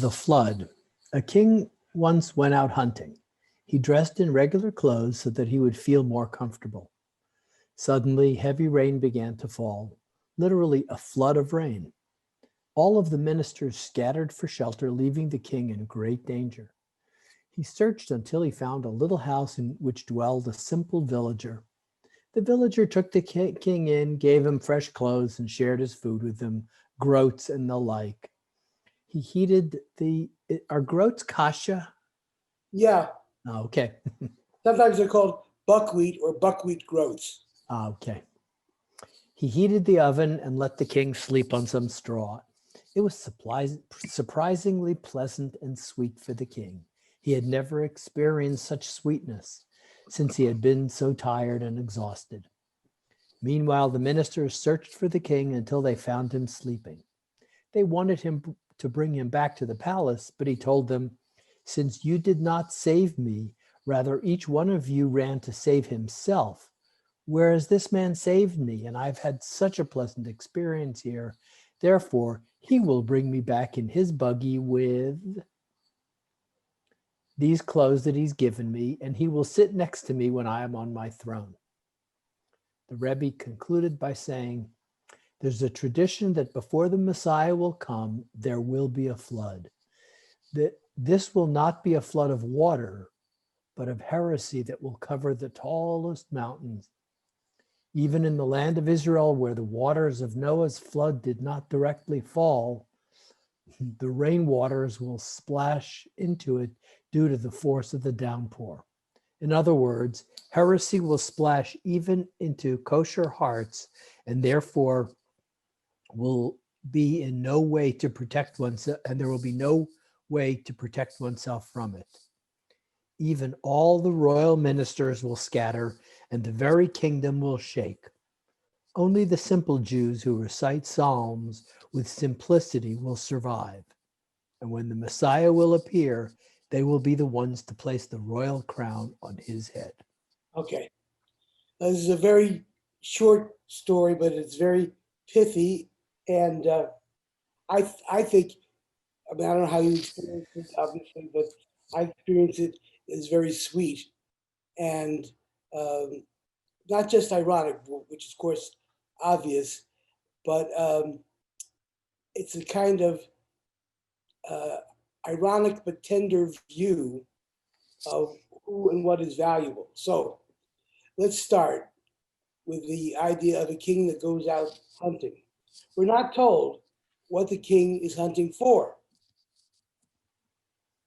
The flood. A king once went out hunting. He dressed in regular clothes so that he would feel more comfortable. Suddenly, heavy rain began to fall, literally a flood of rain. All of the ministers scattered for shelter, leaving the king in great danger. He searched until he found a little house in which dwelled a simple villager. The villager took the king in, gave him fresh clothes, and shared his food with him, groats and the like. He heated are groats kasha? Yeah, Oh, okay. sometimes they're called buckwheat or buckwheat groats. Okay. He heated the oven and let the king sleep on some straw. It was surprisingly pleasant and sweet for the king. He had never experienced such sweetness since he had been so tired and exhausted. Meanwhile, the ministers searched for the king until they found him sleeping. They wanted him to bring him back to the palace, but he told them, "Since you did not save me, rather each one of you ran to save himself, whereas this man saved me, and I've had such a pleasant experience here. Therefore, he will bring me back in his buggy with these clothes that he's given me, and he will sit next to me when I am on my throne." The Rebbe concluded by saying, there's a tradition that before the Messiah will come, there will be a flood. This will not be a flood of water, but of heresy that will cover the tallest mountains. Even in the land of Israel, where the waters of Noah's flood did not directly fall, the rainwaters will splash into it due to the force of the downpour. In other words, heresy will splash even into kosher hearts, and therefore will be in no way to protect oneself, and there will be no way to protect oneself from it. Even all the royal ministers will scatter, and the very kingdom will shake. Only the simple Jews who recite Psalms with simplicity will survive. And when the Messiah will appear, they will be the ones to place the royal crown on his head. Okay. This is a very short story, but it's very pithy. And I think, I mean, I don't know how you experience it, obviously, but I experience it as very sweet and not just ironic, which is, of course, obvious, but it's a kind of ironic but tender view of who and what is valuable. So let's start with the idea of a king that goes out hunting. We're not told what the king is hunting for.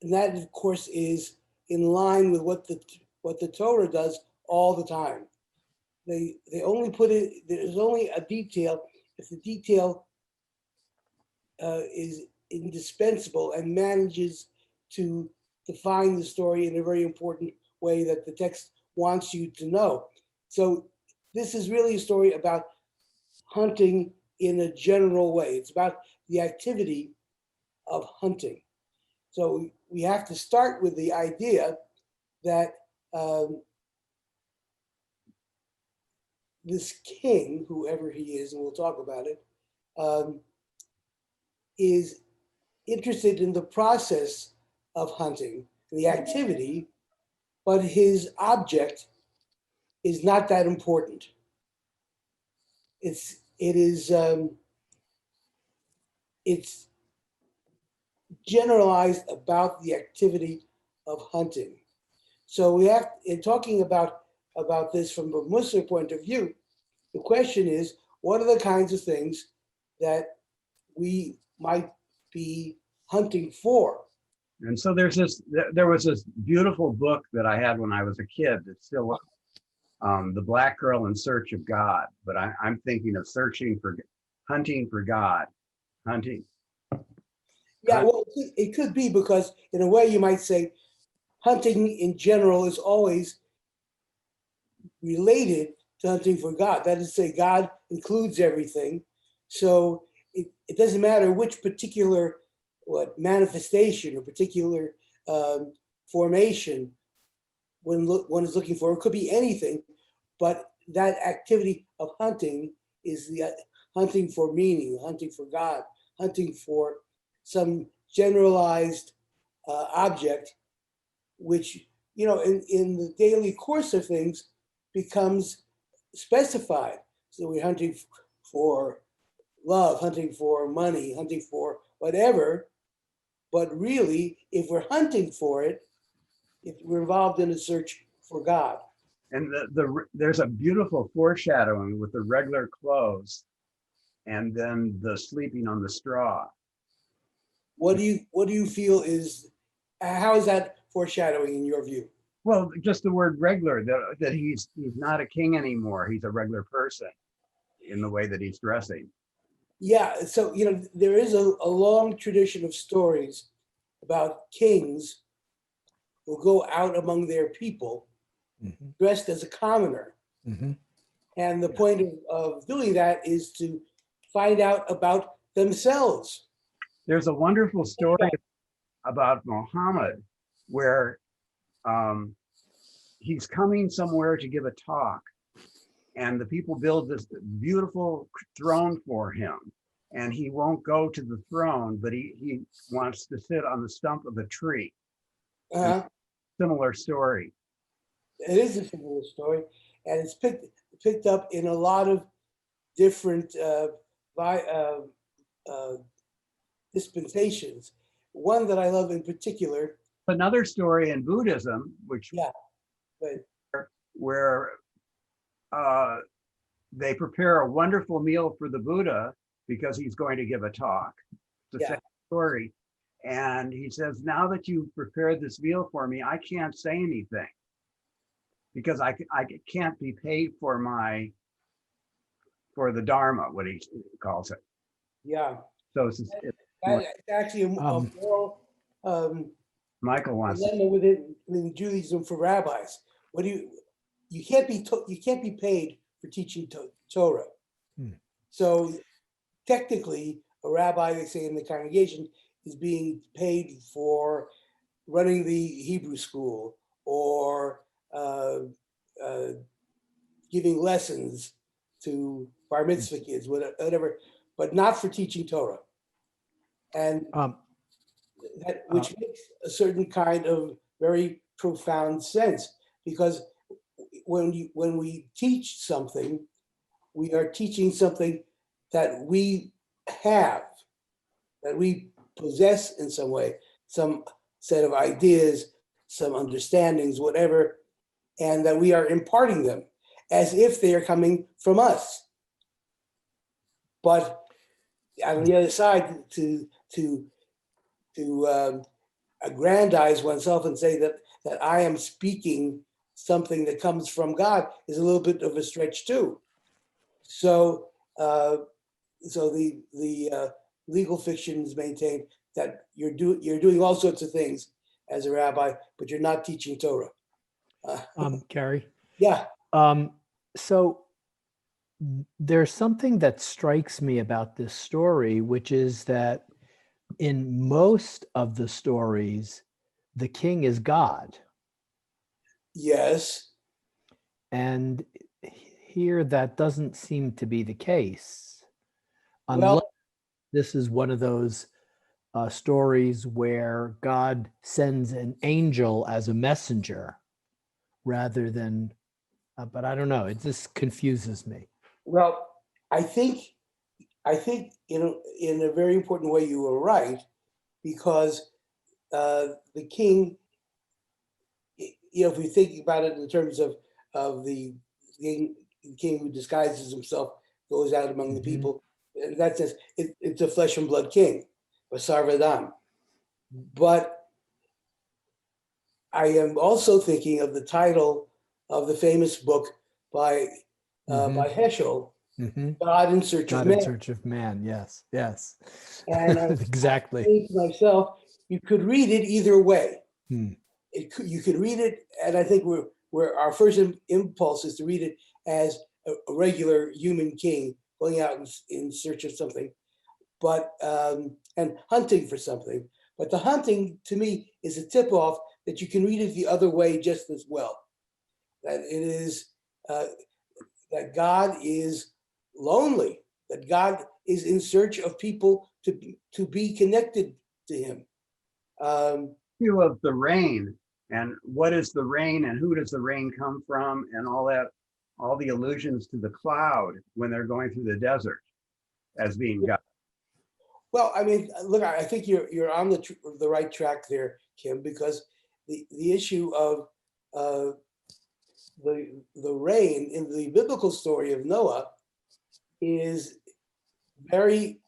And that, of course, is in line with what the Torah does all the time. They only put it, there's only a detail if the detail is indispensable and manages to define the story in a very important way that the text wants you to know. So this is really a story about hunting in a general way. It's about the activity of hunting. So we have to start with the idea that this king, whoever he is, and we'll talk about it, is interested in the process of hunting, the activity, but his object is not that important. It's generalized about the activity of hunting. So we have, in talking about this from a Mussar point of view, the question is, what are the kinds of things that we might be hunting for? And so there was this beautiful book that I had when I was a kid. It's still The Black Girl in Search of God, but I'm thinking of hunting for God, hunting. Yeah, well, it could be, because in a way you might say hunting in general is always related to hunting for God. That is to say, God includes everything. So it doesn't matter which particular manifestation or particular formation one is looking for. It could be anything, but that activity of hunting is the hunting for meaning, hunting for God, hunting for some generalized object, which, in the daily course of things becomes specified. So we're hunting for love, hunting for money, hunting for whatever. But really, if we're hunting for it, if we're involved in a search for God. And there's a beautiful foreshadowing with the regular clothes and then the sleeping on the straw. What do you feel is, how is that foreshadowing in your view? Well, just the word regular, that he's not a king anymore. He's a regular person in the way that he's dressing. Yeah, so there is a long tradition of stories about kings who go out among their people dressed as a commoner. And the point of doing that is to find out about themselves. There's a wonderful story about Muhammad where he's coming somewhere to give a talk, and the people build this beautiful throne for him, and he won't go to the throne, but he wants to sit on the stump of a tree. Similar story. It is a similar story, and it's picked up in a lot of different dispensations. One that I love in particular. Another story in Buddhism, which where they prepare a wonderful meal for the Buddha because he's going to give a talk. It's the same story. And he says, now that you've prepared this meal for me, I can't say anything because I can't be paid for the Dharma, what he calls it. Yeah. So it's actually a moral Michael wants dilemma within Judaism for rabbis. You can't be paid for teaching Torah. So technically, a rabbi, they say in the congregation, is being paid for running the Hebrew school or giving lessons to bar mitzvah kids, whatever, but not for teaching Torah. And which makes a certain kind of very profound sense, because when we teach something, we are teaching something that we have, that we possess in some way, some set of ideas, some understandings, whatever, and that we are imparting them as if they are coming from us. But on the other side, to aggrandize oneself and say that I am speaking something that comes from God is a little bit of a stretch too. So, the legal fictions maintain that you're doing all sorts of things as a rabbi, but you're not teaching Torah. Kerry. Yeah. So there's something that strikes me about this story, which is that in most of the stories, the king is God. Yes. And here that doesn't seem to be the case. Unless this is one of those stories where God sends an angel as a messenger rather than, but I don't know, it just confuses me. Well, I think in a very important way you were right, because the king, if we think about it in terms of the king who disguises himself, goes out among the people, and that says it's a flesh and blood king, Mussar v'dam. But I am also thinking of the title of the famous book by Heschel, God in Search of Man. God in Search of Man, yes. And exactly. I think to myself, you could read it either way. You could read it, and I think we're our first impulse is to read it as a regular human king going out in search of something, but and hunting for something. But the hunting, to me, is a tip-off that you can read it the other way just as well. That it is that God is lonely, that God is in search of people to be connected to him. Um, View of the rain and what is the rain and who does the rain come from and all that, all the allusions to the cloud when they're going through the desert as being God. well, I mean, look, I think you're on the right track there, Kim, because the issue of the rain in the biblical story of Noah is very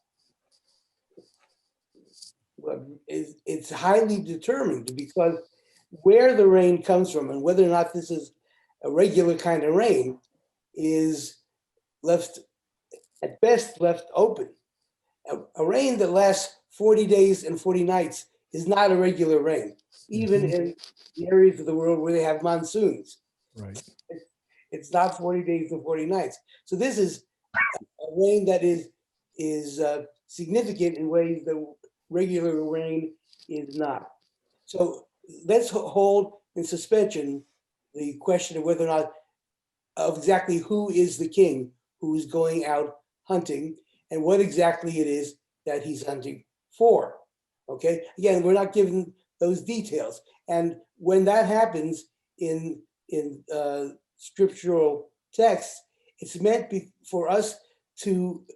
it's highly determined, because where the rain comes from and whether or not this is a regular kind of rain is left, at best, left open. A rain that lasts 40 days and 40 nights is not a regular rain, even in the areas of the world where they have monsoons. Right. It's not 40 days and 40 nights. So this is a rain that is significant in ways that regular rain is not. So let's hold in suspension the question of whether or not, of exactly who is the king who is going out hunting and what exactly it is that he's hunting for. Okay, again, we're not given those details. And when that happens in scriptural texts, it's meant for us to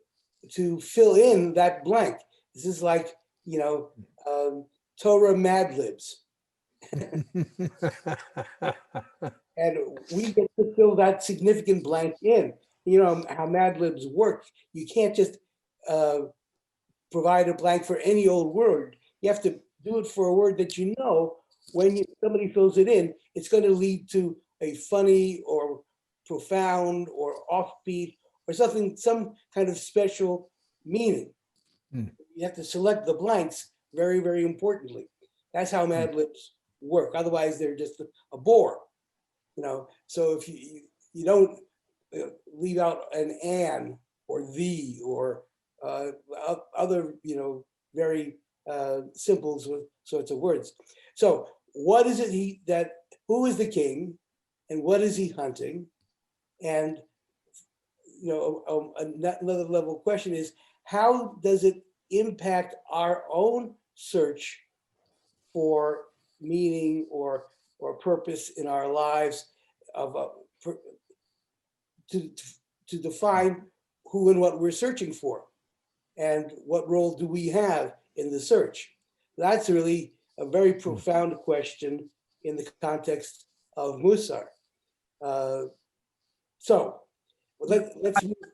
fill in that blank. This is like, Torah Mad Libs. And we get to fill that significant blank in. You know how Mad Libs work. You can't just provide a blank for any old word. You have to do it for a word that you know when somebody fills it in, it's going to lead to a funny or profound or offbeat or something, some kind of special meaning. You have to select the blanks very, very importantly. That's how Mad Libs work. Otherwise, they're just a bore. So if you don't leave out an or the or other very simple sorts of words. So what is it who is the king and what is he hunting? And another level question is, how does it impact our own search for meaning or purpose in our lives to define who and what we're searching for, and what role do we have in the search? That's really a very profound question in the context of Mussar. So let's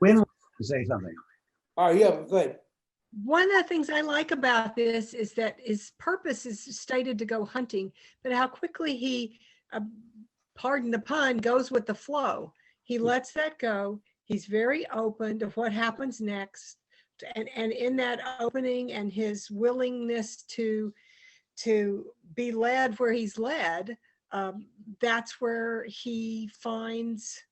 Win to say something. Oh yeah, go ahead. One of the things I like about this is that his purpose is stated to go hunting, but how quickly he, pardon the pun, goes with the flow. He lets that go. He's very open to what happens next. And in that opening and his willingness to be led where he's led, that's where he finds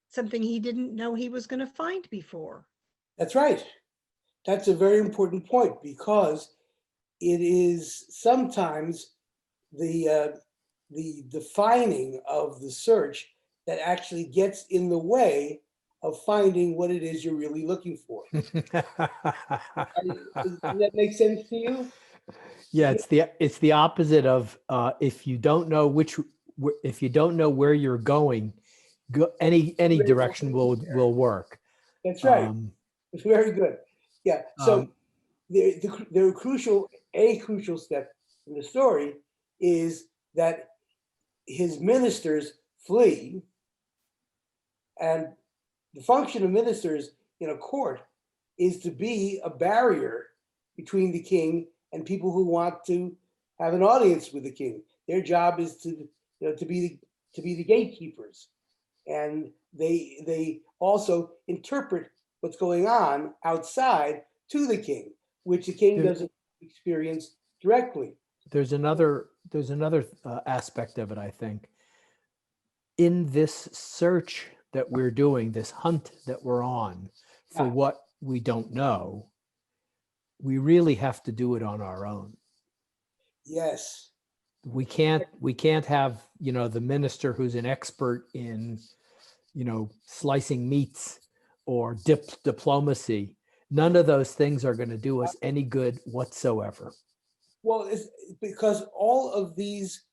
something he didn't know he was going to find before. That's right. That's a very important point, because it is sometimes the defining of the search that actually gets in the way of finding what it is you're really looking for. Does that make sense to you? Yeah, it's the opposite of if you don't know where you're going, any direction will work. That's right. It's very good. Yeah. So the crucial step in the story is that his ministers flee, and the function of ministers in a court is to be a barrier between the king and people who want to have an audience with the king. Their job is to be the gatekeepers, and they also interpret what's going on outside to the king, which the king doesn't experience directly. There's another aspect of it, I think. In this search that we're doing, this hunt that we're on for what we don't know, we really have to do it on our own. Yes. We can't have, the minister who's an expert in, slicing meats or diplomacy. None of those things are going to do us any good whatsoever. Well, it's because all of these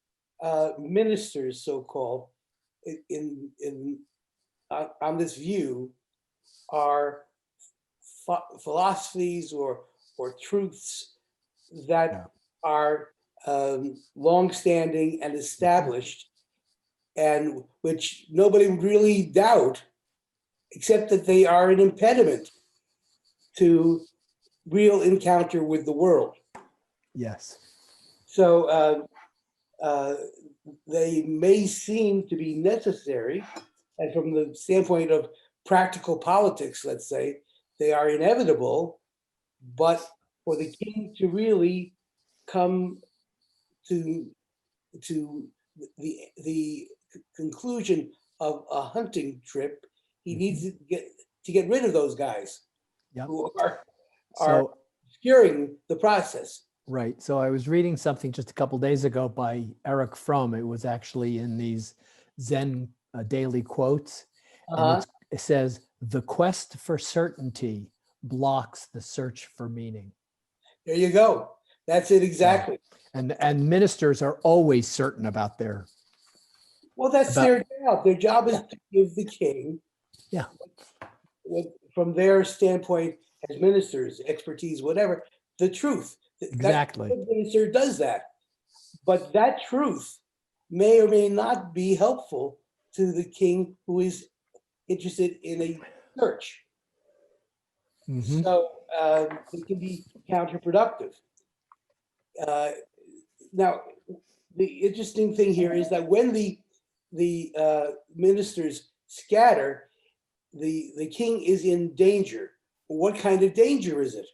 ministers, so-called, on this view, are philosophies or truths that Yeah. are long-standing and established, and which nobody would really doubt, except that they are an impediment to real encounter with the world. Yes. So they may seem to be necessary, and from the standpoint of practical politics, let's say, they are inevitable, but for the king to really come to the conclusion of a hunting trip, he needs to get rid of those guys Yep. who are So, obscuring the process. right. So I was reading something just a couple days ago by Eric Fromm. It was actually in these Zen daily quotes. And it says, the quest for certainty blocks the search for meaning. There you go. That's it exactly. And ministers are always certain about their. Well, that's their job. Their job is to give the king, Yeah. From their standpoint as ministers, expertise, whatever, the truth. Exactly. That minister does that. But that truth may or may not be helpful to the king who is interested in a search. Mhm. So it can be counterproductive. Now, the interesting thing here is that when the ministers scatter, the king is in danger. What kind of danger is it?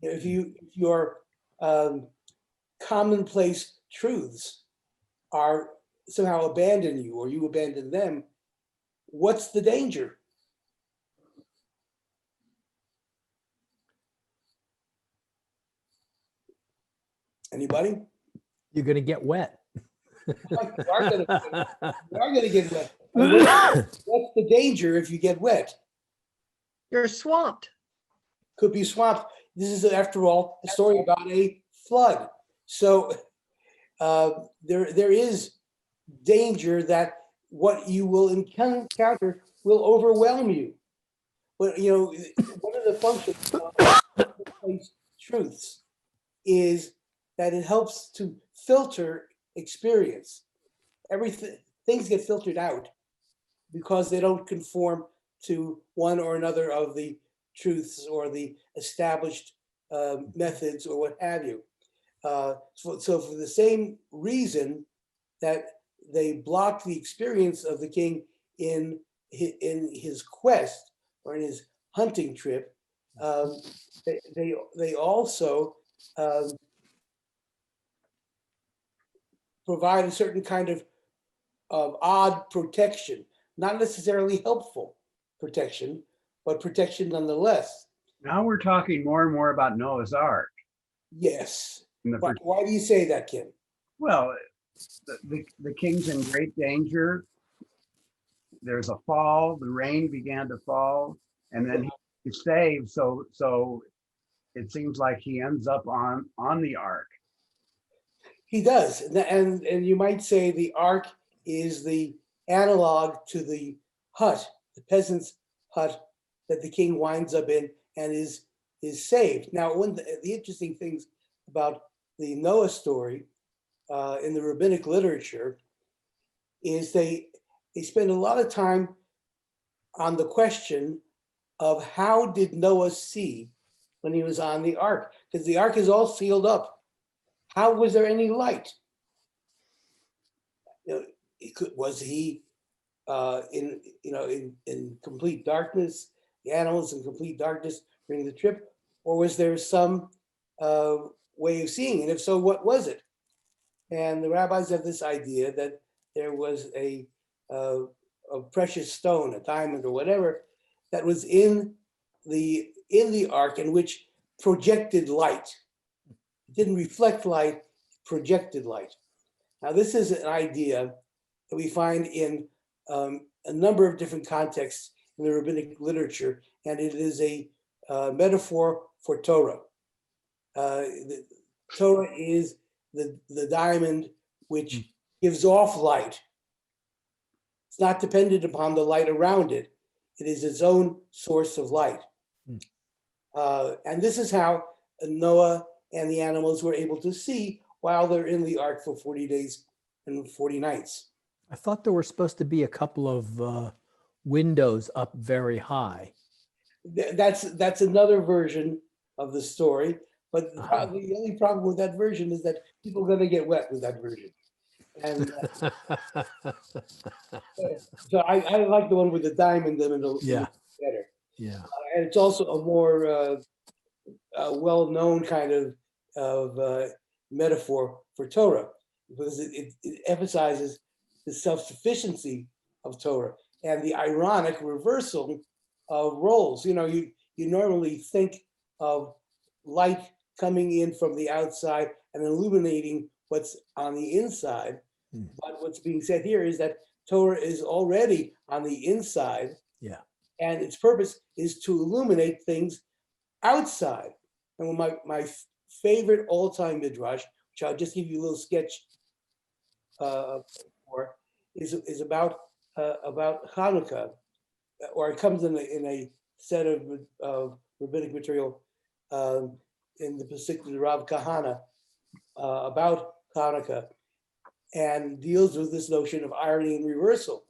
If your commonplace truths are somehow abandon you, or you abandon them, what's the danger? Anybody? You're going to get wet. You are going to get wet. What's the danger if you get wet? You're swamped. Could be swamped. This is, after all, a story about a flood. So there is danger that what you will encounter will overwhelm you. But one of the functions of truths is that it helps to filter experience. Things get filtered out because they don't conform to one or another of the truths or the established methods or what have you. So for the same reason that they block the experience of the king in his quest or in his hunting trip, they also provide a certain kind of odd protection, not necessarily helpful protection, but protection nonetheless. Now we're talking more and more about Noah's Ark. Yes. And Why do you say that, Kim? well, the king's in great danger. There's a fall. The rain began to fall, and then he's saved. So it seems like he ends up on the ark. He does, and you might say the ark is the analog to the hut, the peasant's hut that the king winds up in and is saved. Now, one of the interesting things about the Noah story in the rabbinic literature is they spend a lot of time on the question of how did Noah see when he was on the ark? Because the ark is all sealed up. How was there any light? Was he in complete darkness, the animals in complete darkness during the trip, or was there some way of seeing? And if so, what was it? And the rabbis have this idea that there was a precious stone, a diamond or whatever, that was in the ark, and which projected light. It didn't reflect light, projected light. Now, this is an idea that we find in a number of different contexts in the rabbinic literature, and it is a metaphor for Torah. Torah is the diamond which gives off light. It's not dependent upon the light around it. It is its own source of light. And this is how Noah and the animals were able to see while they're in the ark for 40 days and 40 nights. I thought there were supposed to be a couple of windows up very high. That's another version of the story. But Uh-huh. the only problem with that version is that people are going to get wet with that version. And so I like the one with the diamond in the middle Yeah. better. Yeah. And it's also a more well-known kind of metaphor for Torah, because it emphasizes the self-sufficiency of Torah and the ironic reversal of roles. You know, you normally think of light coming in from the outside and illuminating what's on the inside. But what's being said here is that Torah is already on the inside. Yeah. And its purpose is to illuminate things outside. And my favorite all-time midrash, which I'll just give you a little sketch for, is about Hanukkah, or it comes in a set of rabbinic material in the Pesach Rav Kahana about Hanukkah, and deals with this notion of irony and reversal.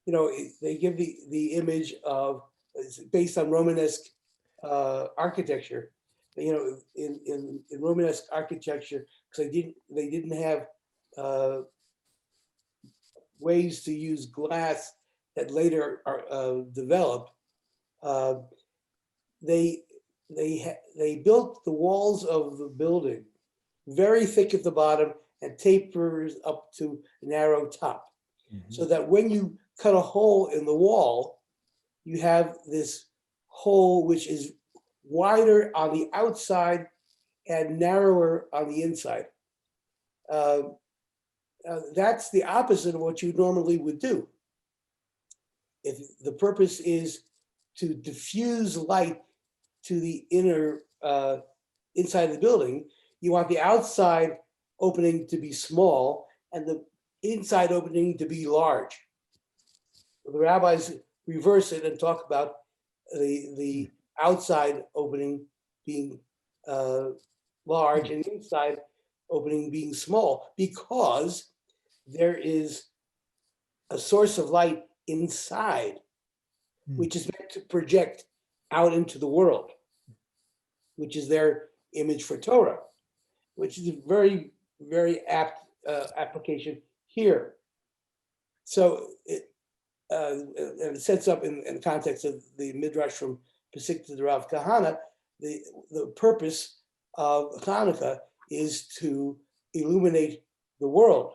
You know, they give the image of, it's based on Romanesque architecture. You know, in Romanesque architecture, because they didn't have ways to use glass that later are developed. They built the walls of the building very thick at the bottom and tapers up to a narrow top, so that when you cut a hole in the wall, you have this hole which is wider on the outside and narrower on the inside. That's the opposite of what you normally would do. If the purpose is to diffuse light to the inner inside of the building, you want the outside opening to be small and the inside opening to be large. The rabbis reverse it and talk about the outside opening being large and the inside opening being small, because there is a source of light inside, which is meant to project out into the world, which is their image for Torah, which is a very, very apt application here. So it sets up in the context of the midrash from Pesach to the Rav Kahana, the purpose of Hanukkah is to illuminate the world,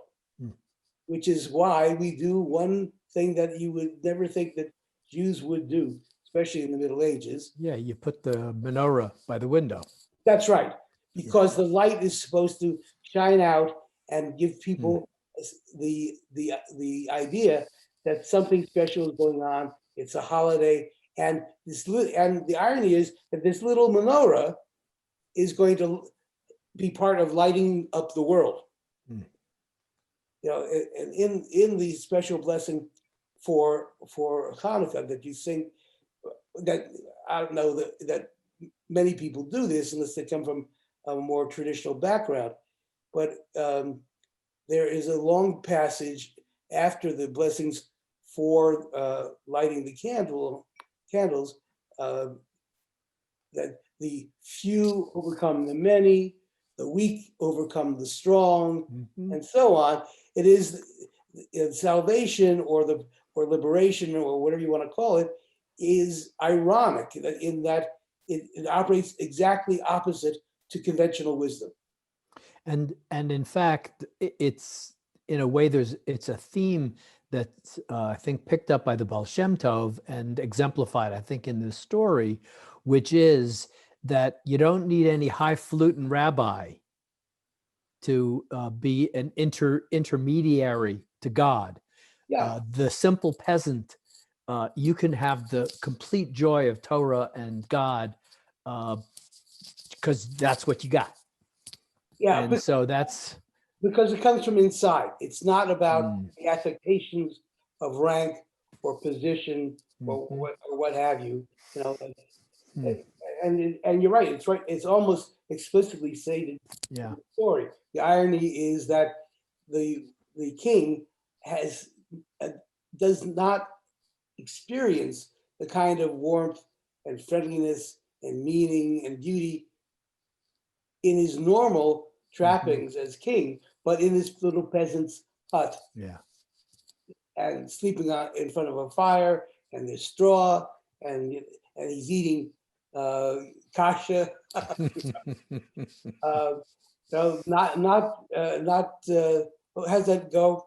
which is why we do one thing that you would never think that Jews would do, especially in the Middle Ages. Yeah, you put the menorah by the window. That's right, because the light is supposed to shine out and give people the idea that something special is going on. It's a holiday, and the irony is that this little menorah is going to be part of lighting up the world. You know, and in the special blessing for Hanukkah that you sing, that I don't know that many people do this unless they come from a more traditional background, but there is a long passage after the blessings for lighting the candles, that the few overcome the many, the weak overcome the strong, and so on. It is salvation or liberation or whatever you want to call it is ironic in that it operates exactly opposite to conventional wisdom. And in fact, it's in a way it's a theme that's I think picked up by the Baal Shem Tov and exemplified, I think, in this story, which is that you don't need any highfalutin rabbi to be an intermediary to God. Yeah. The simple peasant, you can have the complete joy of Torah and God because that's what you got. Yeah, And so that's, because it comes from inside. It's not about Mm. the affectations of rank or position or Mhm. what have you. You know, Mm. and you're right. It's right. It's almost explicitly stated in Yeah. the story. The irony is that the king has does not experience the kind of warmth and friendliness and meaning and beauty in his normal trappings as king, but in this little peasant's hut Yeah. and sleeping out in front of a fire, and there's straw, and he's eating kasha. So how's that go?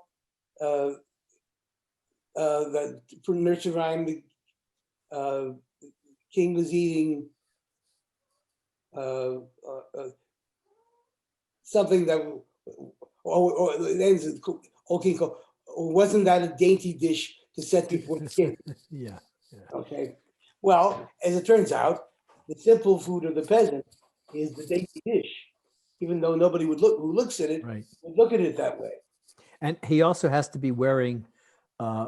That for nurture rhyme, the king was eating uh, something that or it ends with king. Wasn't that a dainty dish to set before the king? Yeah. Okay. Well, as it turns out, the simple food of the peasant is the dainty dish, even though nobody would look who looks at it Right. would look at it that way. And he also has to be wearing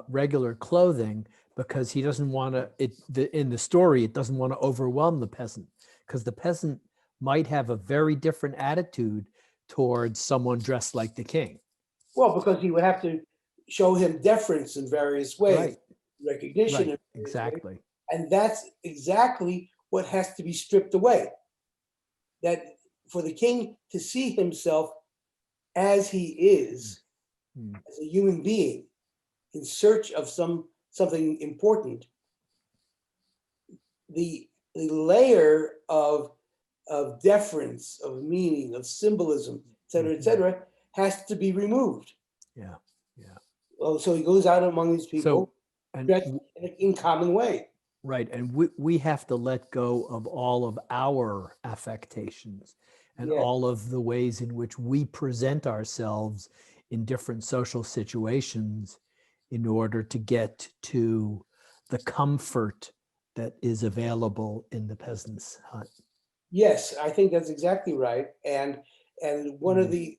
regular clothing because he doesn't want to, in the story, it doesn't want to overwhelm the peasant, because the peasant might have a very different attitude towards someone dressed like the king. Well, because he would have to show him deference in various ways, Right. recognition in Right. various ways. Exactly. And that's exactly what has to be stripped away. That for the king to see himself as he is, Mm. as a human being, in search of something important, the layer of deference, of meaning, of symbolism, et cetera, has to be removed. Yeah. Well, so he goes out among these people So, and dressed in common way. right. And we have to let go of all of our affectations and Yeah. all of the ways in which we present ourselves in different social situations in order to get to the comfort that is available in the peasant's hut. Yes, I think that's exactly right. And one of the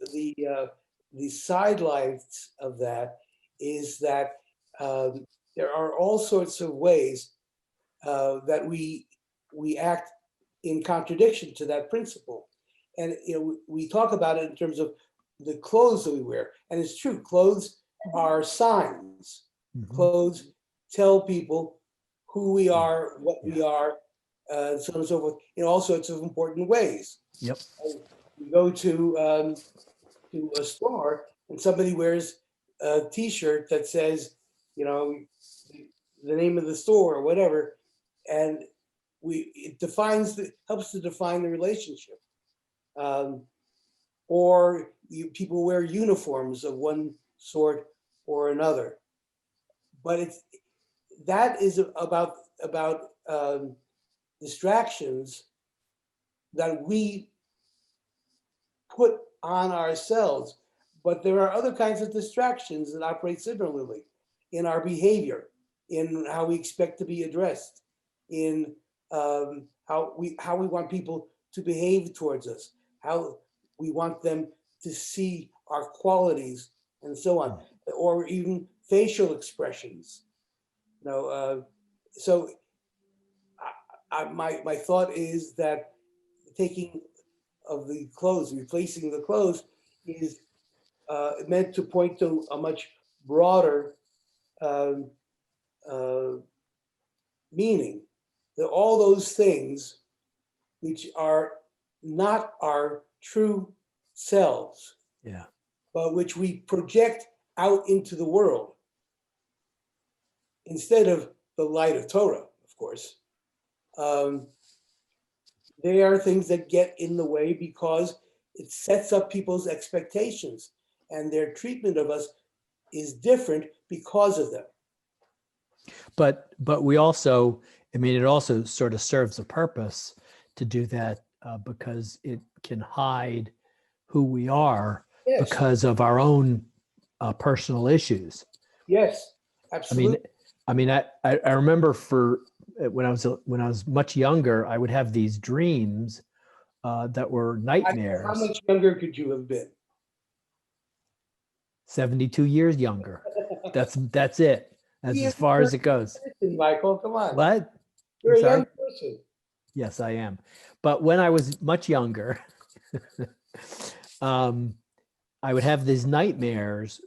sidelights of that is that there are all sorts of ways that we act in contradiction to that principle. And we talk about it in terms of the clothes that we wear. And it's true, clothes are signs. Mhm. Clothes tell people who we are, what we are, so on and so forth, in all sorts of important ways. Yep. You go to a store and somebody wears a T-shirt that says, the name of the store or whatever, and it helps to define the relationship. Or people wear uniforms of one sort or another, but that is about distractions that we put on ourselves. But there are other kinds of distractions that operate similarly in our behavior, in how we expect to be addressed, in how we want people to behave towards us, how we want them to see our qualities, and so on, or even facial expressions. So my thought is that taking of the clothes, replacing the clothes, is meant to point to a much broader um, meaning. That all those things which are not our true selves, Yeah. but which we project out into the world instead of the light of Torah, of course. They are things that get in the way because it sets up people's expectations, and their treatment of us is different because of them. But we also, I mean, it also sort of serves a purpose to do that because it can hide who we are Yes. because of our own personal issues. Yes, absolutely. I mean, I remember when I was much younger, I would have these dreams that were How nightmares. much younger could you have been? 72 years younger. That's it. That's You're as far as it goes. Michael, come on. What? You're I'm a young sorry? person. Yes, I am. But when I was much younger, I would have these nightmares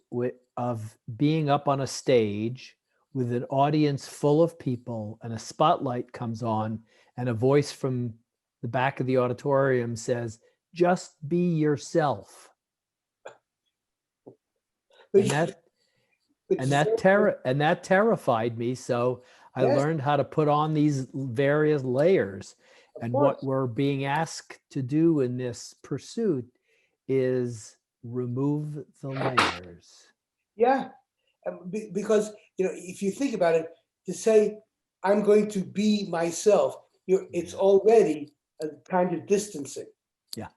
of being up on a stage with an audience full of people, and a spotlight comes on, and a voice from the back of the auditorium says, "Just be yourself." And that terrified me. So I Yes. learned how to put on these various layers. Of And course. what we're being asked to do in this pursuit is remove the layers. Yeah, because if you think about it, to say I'm going to be myself, it's already a kind of distancing. Yeah.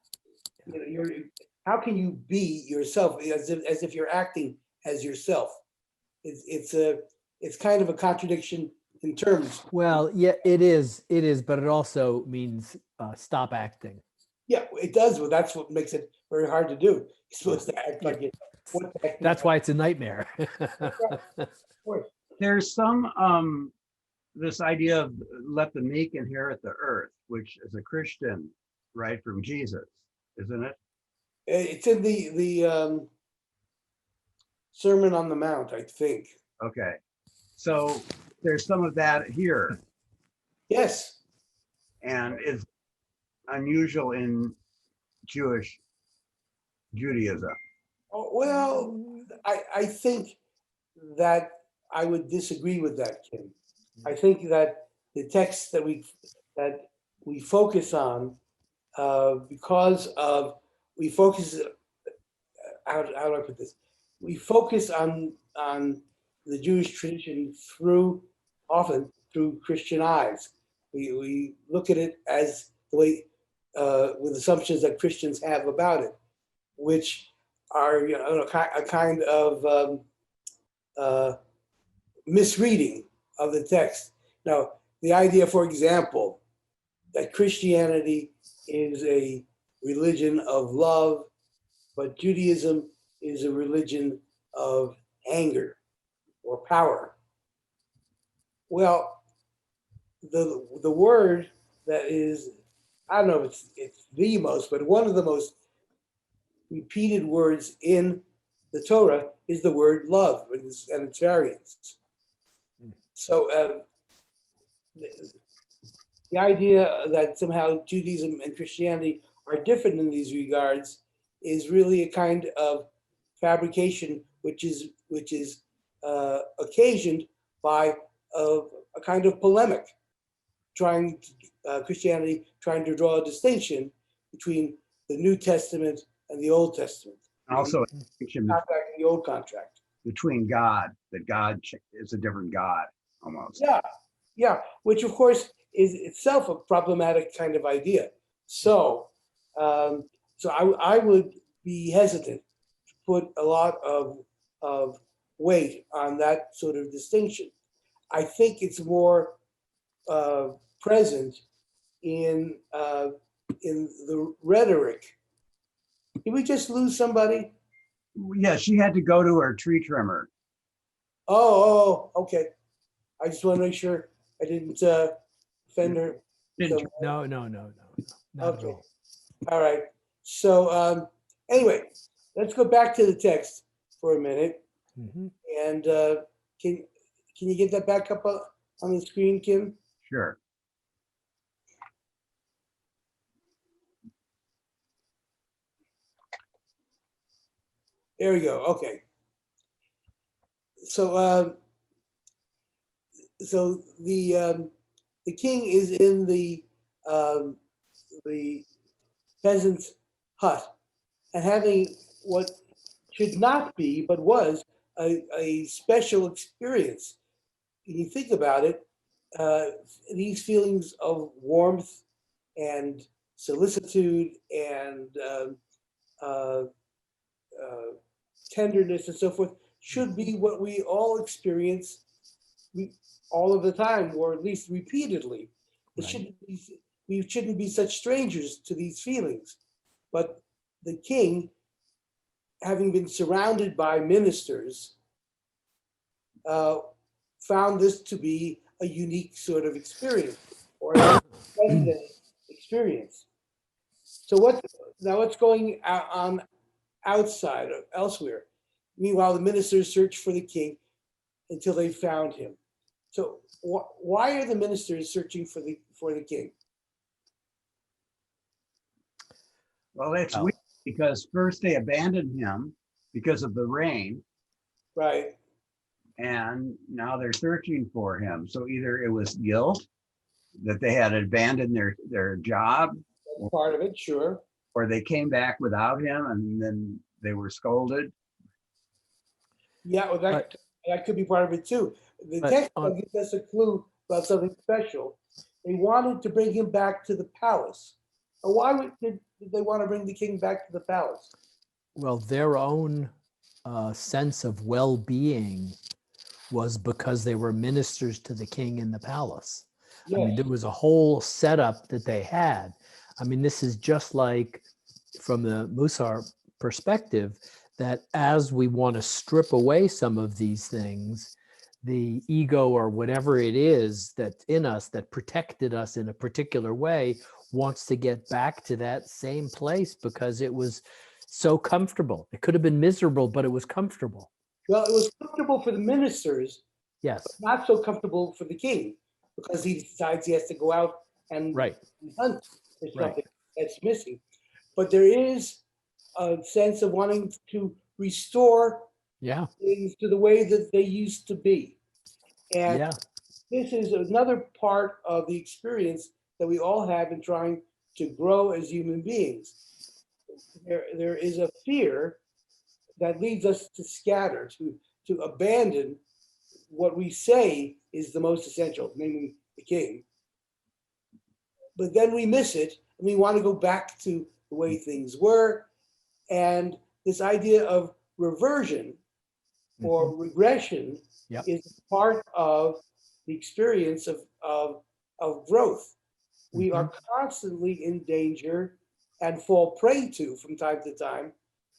How can you be yourself as if you're acting as yourself? It's kind of a contradiction in terms. Well, yeah, it is, but it also means stop acting. Yeah, it does. Well, that's what makes it very hard to do. You're supposed to act like it. That's why it's a nightmare. Of course. There's some this idea of let the meek inherit the earth, which is a Christian, right, from Jesus, isn't it? It's in the Sermon on the Mount, I think. Okay, so there's some of that here, Yes. and is unusual in Judaism. Oh, well, I think that I would disagree with that, Kim. I think that the text that we focus on, because of we focus. How do I put this? We focus on the Jewish tradition often through Christian eyes. We look at it as the way with assumptions that Christians have about it, which are a kind of misreading of the text. Now, the idea, for example, that Christianity is a religion of love, but Judaism is a religion of anger or power. Well, the word that is, I don't know if it's the most, but one of the most repeated words in the Torah is the word love and its variants. So the idea that somehow Judaism and Christianity are different in these regards is really a kind of fabrication, which is occasioned by a kind of polemic, Christianity trying to draw a distinction between the New Testament and the Old Testament. Also, The contract and the old contract. between God, that God is a different God almost. Yeah, which of course is itself a problematic kind of idea. So, I would be hesitant to put a lot of weight on that sort of distinction. I think it's more present in the rhetoric. Did we just lose somebody? Yeah, she had to go to her tree trimmer. Oh, okay. I just want to make sure I didn't offend her. Didn't So- No, not at Okay. all. All right. So anyway, let's go back to the text for a minute. Mhm. And can you get that back up on the screen, Kim? Sure. There we go. Okay. So the king is in the peasant's hut and having what should not be, but was a special experience. When you think about it, these feelings of warmth and solicitude and tenderness and so forth should be what we all experience all of the time, or at least repeatedly. It Right. shouldn't be we shouldn't be such strangers to these feelings. But the king, having been surrounded by ministers, found this to be a unique sort of experience, or an unprecedented experience. So what's going on outside or elsewhere? Meanwhile, the ministers search for the king until they found him. So why are the ministers searching for the king? Well, it's Oh. weird because first they abandoned him because of the rain, Right. and now they're searching for him. So either it was guilt that they had abandoned their job, That's part of it, sure. or they came back without him and then they were scolded. Yeah, well, that could be part of it too. The But text on- gives us a clue about something special. They wanted to bring him back to the palace. And why did they want to bring the king back to the palace? Well, their own sense of well-being was because they were ministers to the king in the palace. I mean, Yes, there was a whole setup that they had. I mean, this is just like from the Mussar perspective, that as we want to strip away some of these things, the ego or whatever it is that's in us that protected us in a particular way wants to get back to that same place because it was so comfortable. It could have been miserable, but it was comfortable. well, it was comfortable for the ministers, Yes, not so comfortable for the king, because he decides he has to go out and right, hunt for right. something that's missing. But there is a sense of wanting to restore Yeah, things to the way that they used to be. And yeah, this is another part of the experience that we all have in trying to grow as human beings. There is a fear that leads us to scatter, to abandon what we say is the most essential, namely the king. But then we miss it and we want to go back to the way things were. And this idea of reversion or regression Yep. is part of the experience of growth. We are constantly in danger and fall prey to, from time to time,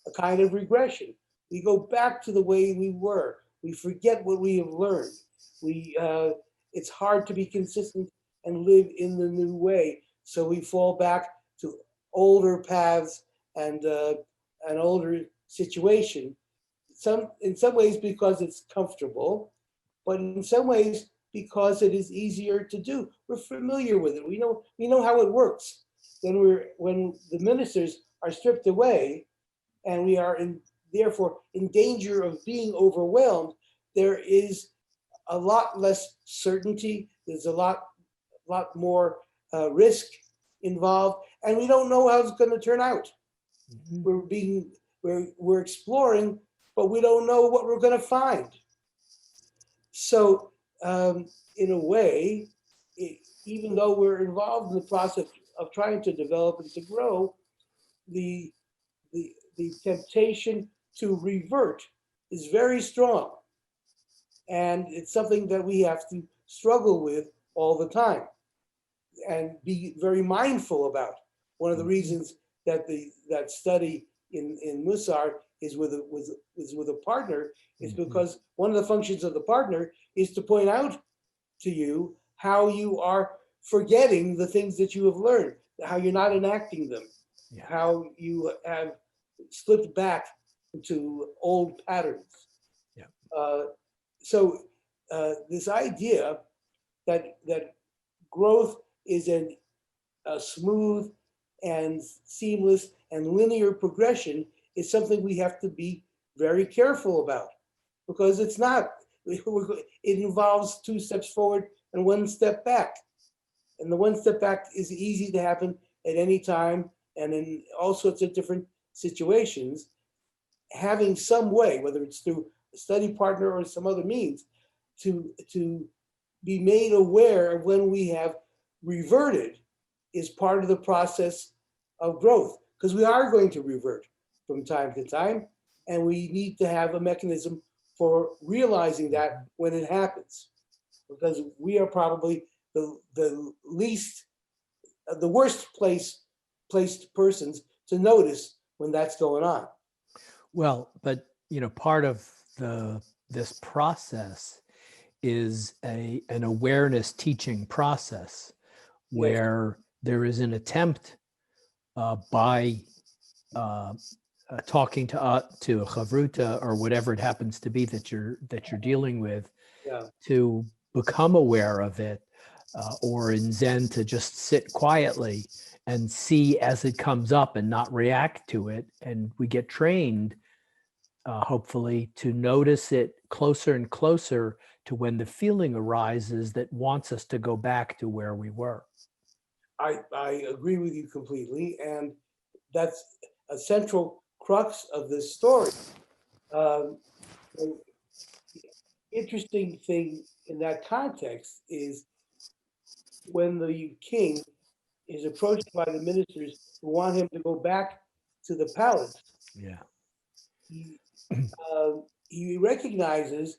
a kind of regression. We go back to the way we were. We forget what we have learned. It's hard to be consistent and live in the new way. So we fall back to older paths and an older situation. In some ways because it's comfortable, but in some ways because it is easier to do. We're familiar with it. We know how it works. When the ministers are stripped away and we are therefore in danger of being overwhelmed, there is a lot less certainty. There's a lot more risk involved, and we don't know how it's going to turn out. We're exploring, but we don't know what we're going to find. So, in a way, even though we're involved in the process of trying to develop and to grow, the temptation to revert is very strong. And it's something that we have to struggle with all the time and be very mindful about. One of the reasons that that study in Mussar is with a partner is because one of the functions of the partner is to point out to you how you are forgetting the things that you have learned, how you're not enacting them, how you have slipped back into old patterns. So this idea that growth is a smooth and seamless and linear progression is something we have to be very careful about, because it's not. It involves 2 steps forward and 1 step back. And the 1 step back is easy to happen at any time and in all sorts of different situations. Having some way, whether it's through a study partner or some other means, to be made aware of when we have reverted is part of the process of growth, because we are going to revert from time to time, and we need to have a mechanism for realizing that when it happens, because we are probably the least the worst placed persons to notice when that's going on. Well, but part of this process is an awareness teaching process where there is an attempt by talking to a chavruta or whatever it happens to be that you're dealing with, to become aware of it, or in Zen to just sit quietly and see as it comes up and not react to it. And we get trained, hopefully, to notice it closer and closer to when the feeling arises that wants us to go back to where we were. I agree with you completely, and that's a central crux of this story. The interesting thing in that context is when the king is approached by the ministers who want him to go back to the palace. Yeah. He recognizes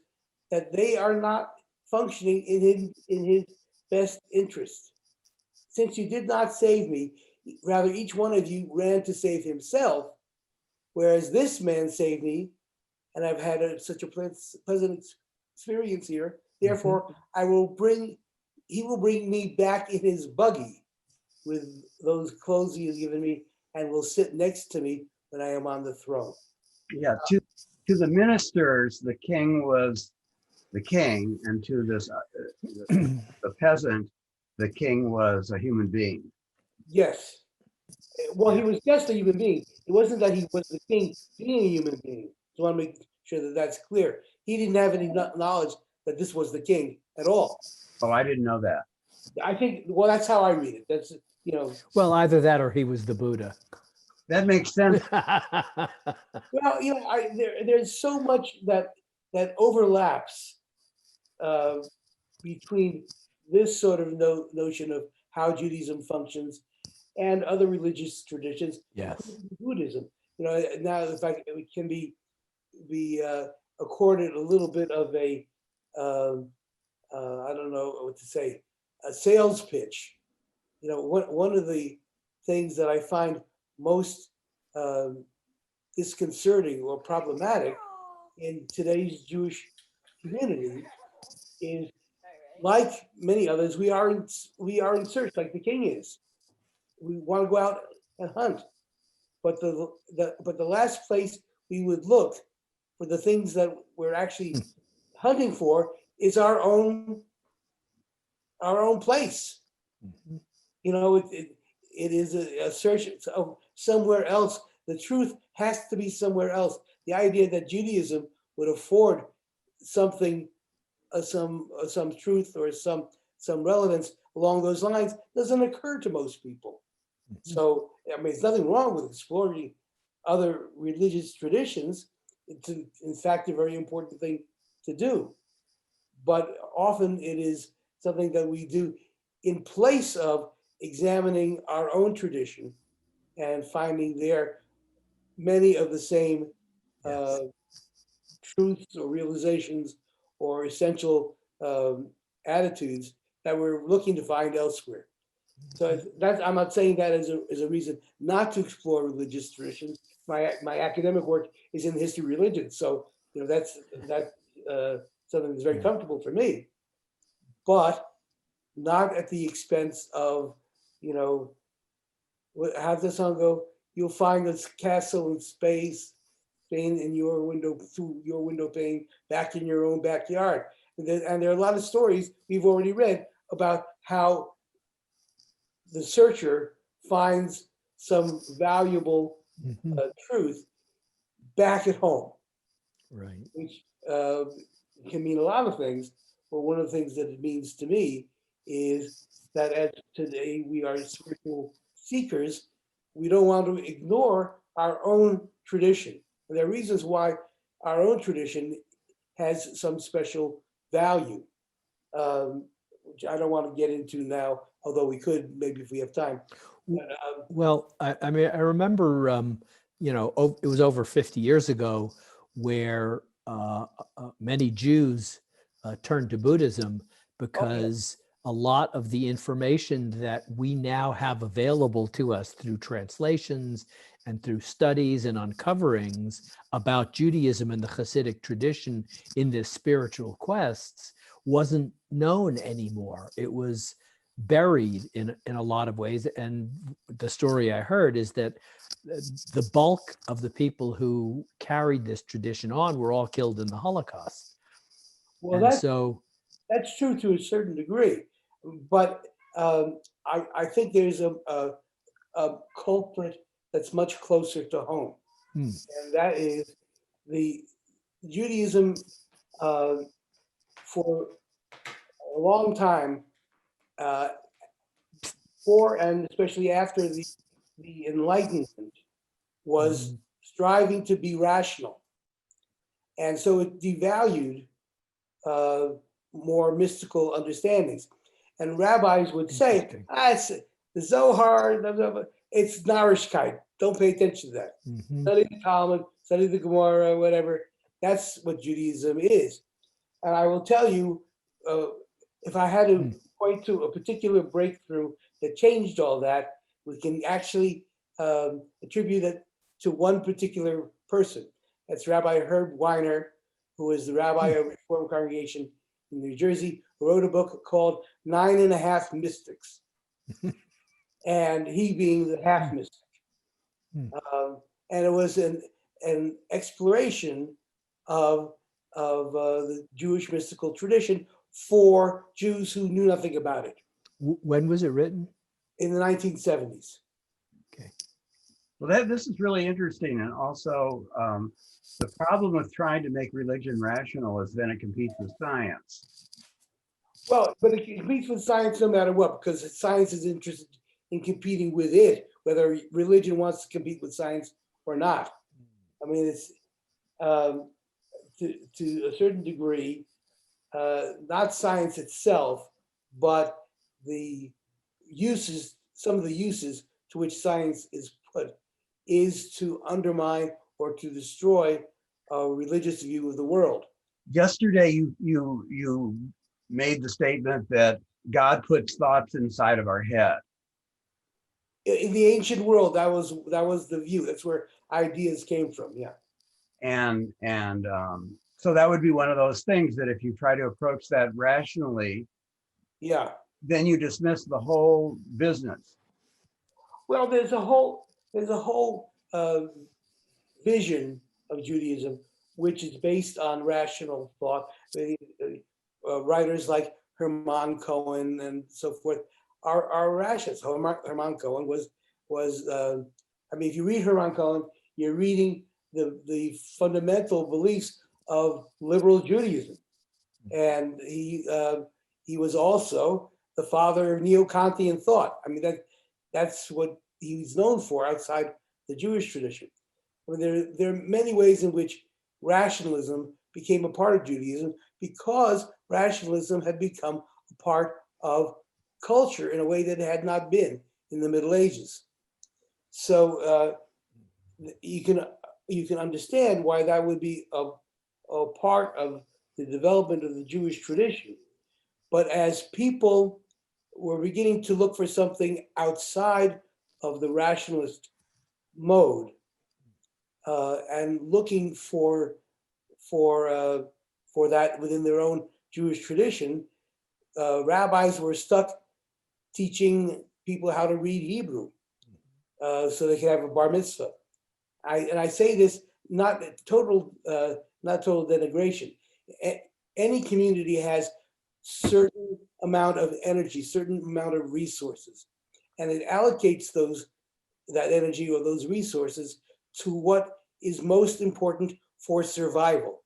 that they are not functioning in his best interest. Since you did not save me, rather each one of you ran to save himself, whereas this man saved me, and I've had such a pleasant experience here. Therefore, he will bring me back in his buggy with those clothes he has given me, and will sit next to me when I am on the throne. Yeah, to the ministers, the king was the king, and to this the peasant, the king was a human being. Yes. Well, he was just a human being. It wasn't that he was the king being a human being. So I want to make sure that that's clear. He didn't have any knowledge that this was the king at all. Oh, I didn't know that. I think, well, that's how I read it. That's, Well, either that or he was the Buddha. That makes sense. Well, there's so much that overlaps between this sort of notion of how Judaism functions and other religious traditions. Yes. Buddhism. Now, in fact, it can be accorded a little bit of a I don't know what to say, a sales pitch. One of the things that I find most disconcerting or problematic in today's Jewish community is, like many others, we are in search, like the king is. We want to go out and hunt, but the last place we would look for the things that we're actually hunting for is our own place. Mhm. It is a search of somewhere else. The truth has to be somewhere else. The idea that Judaism would afford something, some truth or some relevance along those lines doesn't occur to most people. So, there's nothing wrong with exploring other religious traditions. It's, in fact, a very important thing to do. But often it is something that we do in place of examining our own tradition and finding there many of the same truths or realizations or essential attitudes that we're looking to find elsewhere. So I'm not saying that as a reason not to explore religious traditions. My academic work is in history of religion, so that's something that's very comfortable for me, but not at the expense of how's the song go? You'll find this castle in space, pane in your window, through your window pane, back in your own backyard. And there are a lot of stories we've already read about how the searcher finds some valuable truth back at home. Right. Which can mean a lot of things, but one of the things that it means to me is that as today we are spiritual seekers, we don't want to ignore our own tradition. And there are reasons why our own tradition has some special value, which I don't want to get into now, although we could maybe if we have time. But, well, I remember, it was over 50 years ago where many Jews turned to Buddhism because a lot of the information that we now have available to us through translations and through studies and uncoverings about Judaism and the Hasidic tradition in this spiritual quests wasn't known anymore. It was buried in a lot of ways. And the story I heard is that the bulk of the people who carried this tradition on were all killed in the Holocaust. Well, And so that's true to a certain degree, but I think there's a culprit that's much closer to home, and that is the Judaism for a long time, before and especially after the Enlightenment, was striving to be rational, and so it devalued more mystical understandings. And rabbis would say, it's the Zohar, blah, blah, blah. It's Narishkeit. Don't pay attention to that. Study the Talmud, study the Gemara, whatever. That's what Judaism is. And I will tell you, if I had to point to a particular breakthrough that changed all that, we can actually attribute it to one particular person. That's Rabbi Herb Weiner, who is the rabbi of a Reform congregation in New Jersey, who wrote a book called 9.5 Mystics. And he being the half mystic. And it was an exploration of the Jewish mystical tradition for Jews who knew nothing about it. When was it written? In the 1970s. Okay. Well, this is really interesting. And also, the problem with trying to make religion rational is then it competes with science. Well, but it competes with science no matter what, because science is interested in competing with it, whether religion wants to compete with science or not. I mean, it's to a certain degree, not science itself, but the uses, some of the uses to which science is put, is to undermine or to destroy a religious view of the world. Yesterday, you made the statement that God puts thoughts inside of our head. In the ancient world, that was the view. That's where ideas came from. Yeah. And so that would be one of those things that if you try to approach that rationally, yeah, then you dismiss the whole business. Well, there's a whole vision of Judaism which is based on rational thought. Writers like Hermann Cohen and so forth are rationalists. Hermann Cohen was I mean, if you read Hermann Cohen, you're reading the fundamental beliefs of liberal Judaism, and he was also the father of neo-Kantian thought. I mean, that's what he's known for outside the Jewish tradition. I mean, there are many ways in which rationalism became a part of Judaism because rationalism had become a part of culture in a way that it had not been in the Middle Ages. So you can understand why that would be a part of the development of the Jewish tradition. But as people were beginning to look for something outside of the rationalist mode and looking for that within their own Jewish tradition, rabbis were stuck teaching people how to read Hebrew so they could have a bar mitzvah. I say this not total denigration. Any community has certain amount of energy, certain amount of resources, and it allocates that energy or those resources to what is most important for survival.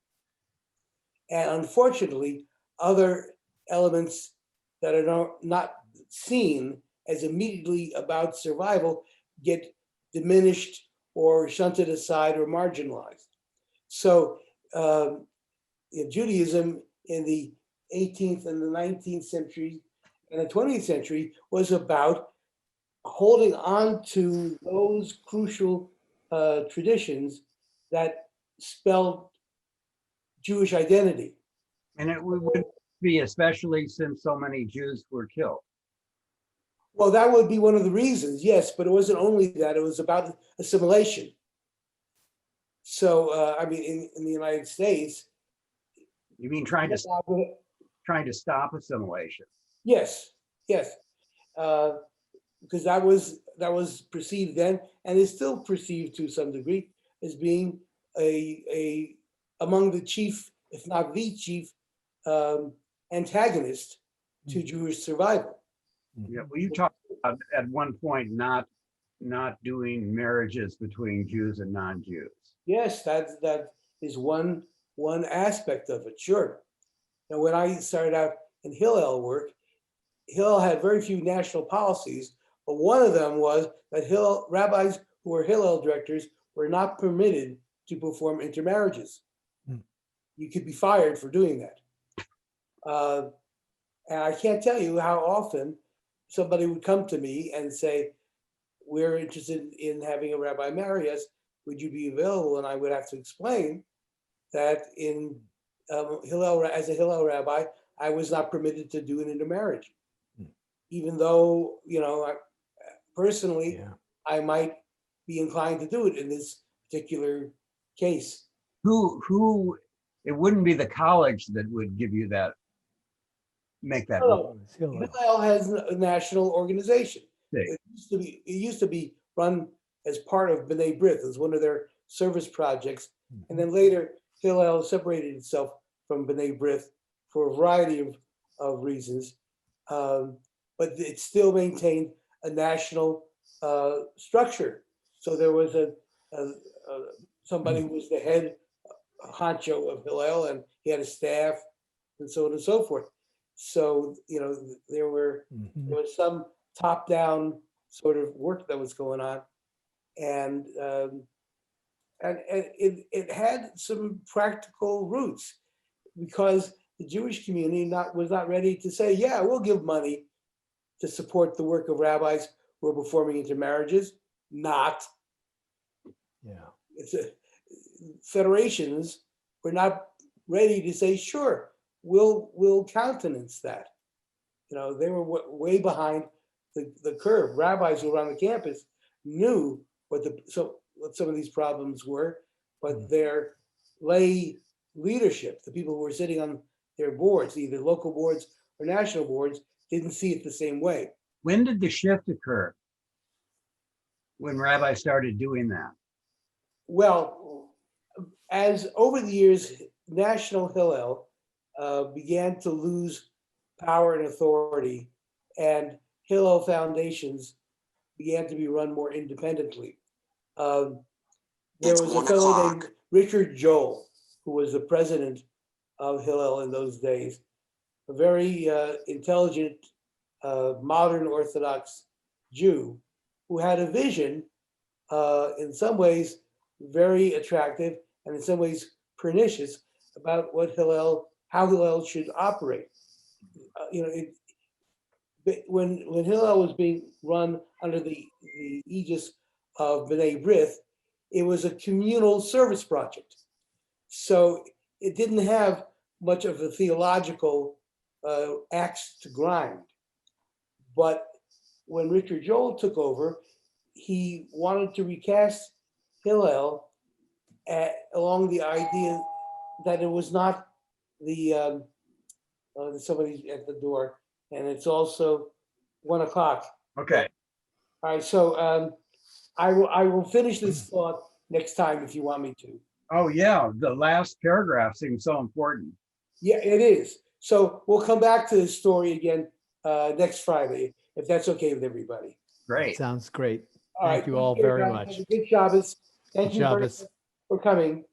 And unfortunately, other elements that are not seen as immediately about survival get diminished or shunted aside or marginalized. So Judaism in the 18th and the 19th century and the 20th century was about holding on to those crucial traditions that spelled Jewish identity. And be, especially since so many Jews were killed. Well, that would be one of the reasons, yes, but it wasn't only that, it was about assimilation. So, I mean, in the United States. You mean trying to stop assimilation? Yes, yes. Because that was perceived then, and is still perceived to some degree, as being a among the chief, if not the chief, antagonist to Jewish survival. Yeah, well, you talked about at one point not doing marriages between Jews and non-Jews. Yes, that is one aspect of it. Sure. Now, when I started out in Hillel work, Hillel had very few national policies, but one of them was that Hillel rabbis who were Hillel directors were not permitted to perform intermarriages. You could be fired for doing that. And I can't tell you how often somebody would come to me and say, we're interested in having a rabbi marry us. Would you be available? And I would have to explain that in Hillel, as a Hillel rabbi, I was not permitted to do an intermarriage, even though, you know, personally, I might be inclined to do it in this particular case. Who? It wouldn't be the college that would give you that, make that. No, Hillel has a national organization. See. It used to be run as part of B'nai B'rith, as one of their service projects, and then later Hillel separated itself from B'nai B'rith for a variety of reasons, but it still maintained a national structure. So there was somebody who was the head honcho of Hillel, and he had a staff, and so on and so forth. So, you know, there was some top-down sort of work that was going on, and it had some practical roots, because the Jewish community was not ready to say, yeah, we'll give money to support the work of rabbis who are performing intermarriages. Not. Yeah. Federations were not ready to say, sure, we'll countenance that. You know, they were way behind the curve. Rabbis who were on the campus knew what some of these problems were, but their lay leadership, the people who were sitting on their boards, either local boards or national boards, didn't see it the same way. When did the shift occur? When rabbis started doing that? Well, as over the years, National Hillel began to lose power and authority, and Hillel foundations began to be run more independently. There was a fellow named Richard Joel, who was the president of Hillel in those days, a very intelligent, modern Orthodox Jew who had a vision, in some ways very attractive and in some ways pernicious, about how Hillel should operate. When Hillel was being run under the aegis of B'nai B'rith, it was a communal service project. So it didn't have much of a theological axe to grind. But when Richard Joel took over, he wanted to recast Hillel along the idea that it was not somebody's at the door, and it's also 1 o'clock. Okay. All right, so I will finish this thought next time if you want me to. Oh yeah, the last paragraph seems so important. Yeah, it is. So we'll come back to this story again next Friday, if that's okay with everybody. Great. Sounds great. All Thank right, you all take care, very guys. much. Have a good Shabbos. Thank Good you very Shabbos. much for coming.